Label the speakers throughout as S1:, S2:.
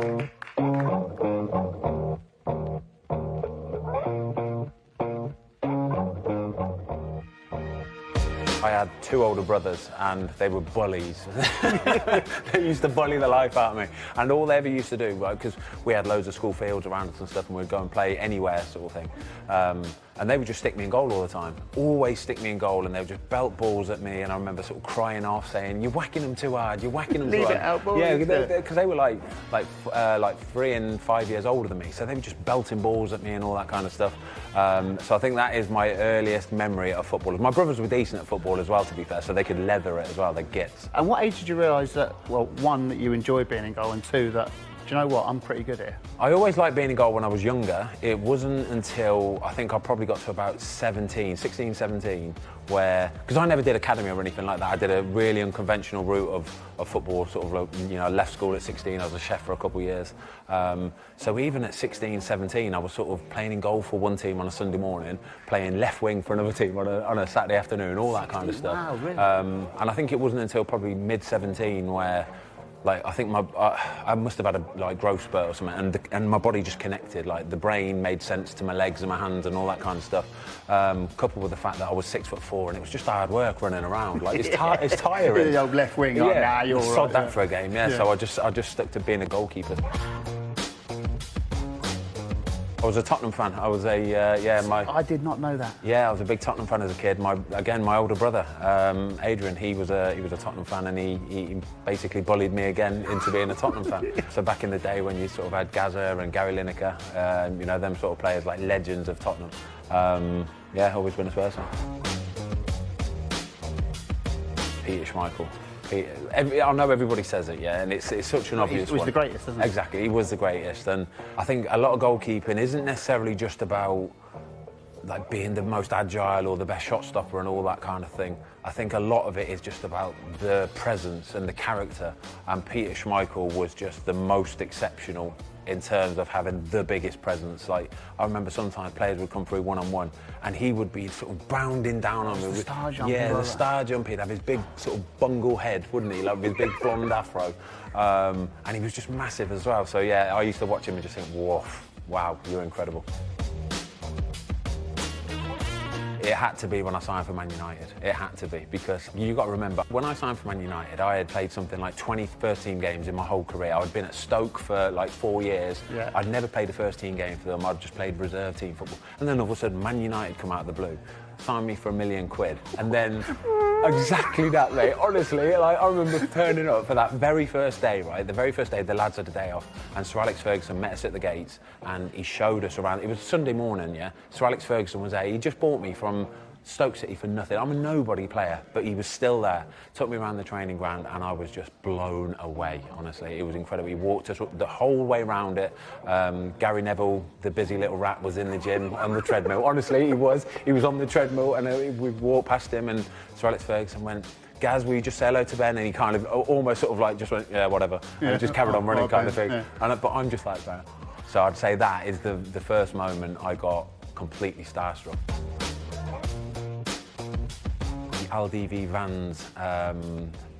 S1: I had two older brothers and they were bullies. They used to bully the life out of me. And all they ever used to do, because we had loads of school fields around us and stuff, and we'd go and play anywhere sort of thing. And they would just stick me in goal all the time. Always stick me in goal, and they would just belt balls at me, and I remember sort of crying off saying, "You're whacking them too hard, you're whacking them too hard."
S2: Leave it out, boys.
S1: Yeah, because they were like 3 and 5 years older than me, so they were just belting balls at me and all that kind of stuff. So I think that is my earliest memory of football. My brothers were decent at football as well, to be fair, so they could leather it as well, their gits.
S2: And what age did you realise that, well, one, that you enjoyed being in goal, and two, that, do you know what, I'm pretty good here?
S1: I always liked being in goal when I was younger. It wasn't until I think I probably got to about 16, 17, where, because I never did academy or anything like that. I did a really unconventional route of football, sort of, left school at 16. I was a chef for a couple of years. So even at 16, 17, I was sort of playing in goal for one team on a Sunday morning, playing left wing for another team on a Saturday afternoon, all that kind of stuff.
S2: Wow, really?
S1: And I think it wasn't until probably mid-17 where, I think I must have had a growth spurt or something, and my body just connected. Like the brain made sense to my legs and my hands and all that kind of stuff. Coupled with the fact that I was 6'4", and it was just hard work running around. Like it's tiring.
S2: The old left wing.
S1: Yeah,
S2: nah, you're
S1: sod
S2: right,
S1: that for a game. Yeah. So I just stuck to being a goalkeeper. I was a Tottenham fan. I was
S2: I did not know that.
S1: Yeah, I was a big Tottenham fan as a kid. My older brother, Adrian, he was a Tottenham fan, and he basically bullied me again into being a Tottenham fan. So back in the day when you sort of had Gazza and Gary Lineker, them sort of players, like legends of Tottenham. Always been a Spurs fan. Peter Schmeichel. I know everybody says it, yeah, and it's such an obvious one.
S2: He was the greatest, isn't he?
S1: Exactly, he was the greatest, and I think a lot of goalkeeping isn't necessarily just about being the most agile or the best shot stopper and all that kind of thing. I think a lot of it is just about the presence and the character, and Peter Schmeichel was just the most exceptional in terms of having the biggest presence. I remember sometimes players would come through one-on-one and he would be sort of bounding down on me.
S2: The star jump.
S1: Yeah, the star jump. He'd have his big sort of bungle head, wouldn't he? With his big blonde afro. And he was just massive as well. So yeah, I used to watch him and just think, whoa, wow, you're incredible. It had to be when I signed for Man United. It had to be, because you've got to remember, when I signed for Man United, I had played something like 20 first-team games in my whole career. I'd been at Stoke for 4 years. Yeah. I'd never played a first-team game for them. I'd just played reserve team football. And then all of a sudden, Man United come out of the blue, signed me for £1 million. And then exactly that, mate. Honestly, I remember turning up for that very first day, right? The very first day, the lads had a day off, and Sir Alex Ferguson met us at the gates, and he showed us around. It was Sunday morning, yeah? Sir Alex Ferguson was there. He just bought me from Stoke City for nothing. I'm a nobody player, but he was still there. Took me around the training ground, and I was just blown away, honestly. It was incredible. He walked us the whole way around it. Gary Neville, the busy little rat, was in the gym on the treadmill. Honestly, he was. He was on the treadmill, and we walked past him, and Sir Alex Ferguson went, "Gaz, will you just say hello to Ben?" And he kind of almost sort of just went, "Yeah, whatever." Yeah. And just carried on running, kind of thing. Yeah. But I'm just like that. So I'd say that is the first moment I got completely starstruck. Aldi v Vans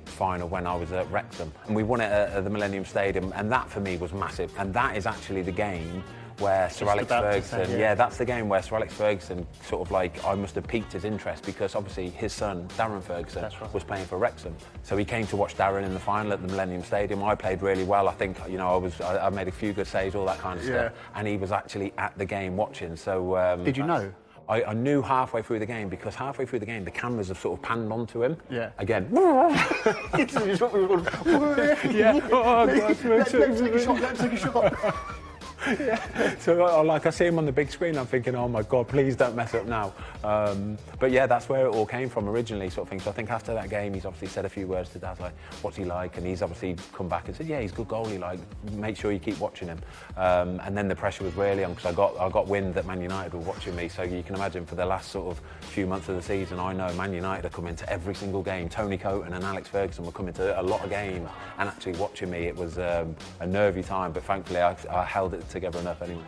S1: final when I was at Wrexham, and we won it at the Millennium Stadium, and that for me was massive. And that is actually the game where Sir Alex Ferguson, that's the game where Sir Alex Ferguson sort of I must have piqued his interest, because obviously his son Darren Ferguson was playing for Wrexham, so he came to watch Darren in the final at the Millennium Stadium. I played really well. I think I made a few good saves, all that kind of stuff, and he was actually at the game watching. So
S2: did you know?
S1: I knew halfway through the game, because halfway through the game the cameras have sort of panned onto him. Yeah. Again.
S2: It's what we were
S1: yeah. Oh, God,
S2: let's take a shot. Let's take a shot.
S1: Yeah. So I see him on the big screen, I'm thinking, oh my God, please don't mess up now. But yeah, that's where it all came from originally, sort of thing. So I think after that game, he's obviously said a few words to Dad, like, what's he like? And he's obviously come back and said, yeah, he's a good goalie, like, make sure you keep watching him. And then the pressure was really on, because I got wind that Man United were watching me. So you can imagine, for the last sort of few months of the season, I know Man United are coming to every single game. Tony Coton and Alex Ferguson were coming to a lot of games and actually watching me. It was a nervy time, but thankfully I held it together enough anyway.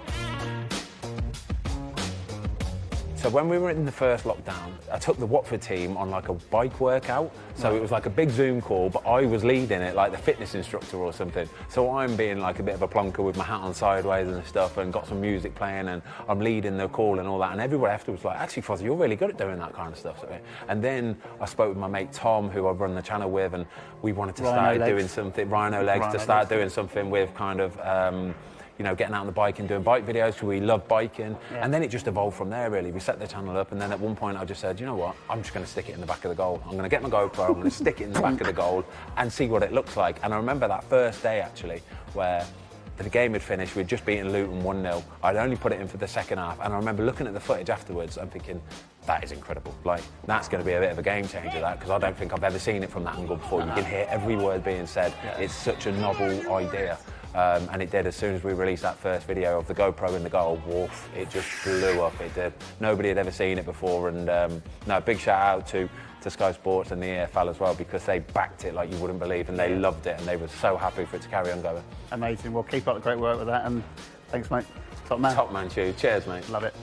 S1: So when we were in the first lockdown, I took the Watford team on like a bike workout. So it was like a big Zoom call, but I was leading it like the fitness instructor or something. So I'm being like a bit of a plonker with my hat on sideways and stuff, and got some music playing, and I'm leading the call and all that. And everybody afterwards was like, actually, Fozzie, you're really good at doing that kind of stuff. And then I spoke with my mate Tom, who I run the channel with, and we wanted to start doing something, Rhino Legs, to start doing something with kind of, you know, getting out on the bike and doing bike videos, because we love biking. Yeah. And then it just evolved from there, really. We set the channel up, and then at one point I just said, you know what, I'm just going to stick it in the back of the goal. I'm going to get my GoPro, I'm going to stick it in the back of the goal and see what it looks like. And I remember that first day, actually, where the game had finished, we'd just beaten Luton 1-0. I'd only put it in for the second half, and I remember looking at the footage afterwards and thinking, that is incredible. Like, that's going to be a bit of a game changer, that, because I don't think I've ever seen it from that angle before. You can hear every word being said. Yeah. It's such a novel idea. And it did. As soon as we released that first video of the GoPro in the goal, woof, it just blew up. It did. Nobody had ever seen it before, and no, big shout out to Sky Sports and the EFL as well, because they backed it like you wouldn't believe, and they loved it, and they were so happy for it to carry on going.
S2: Amazing. Well, keep up the great work with that, and thanks, mate. Top man.
S1: Top man, Cheers, mate.
S2: Love it.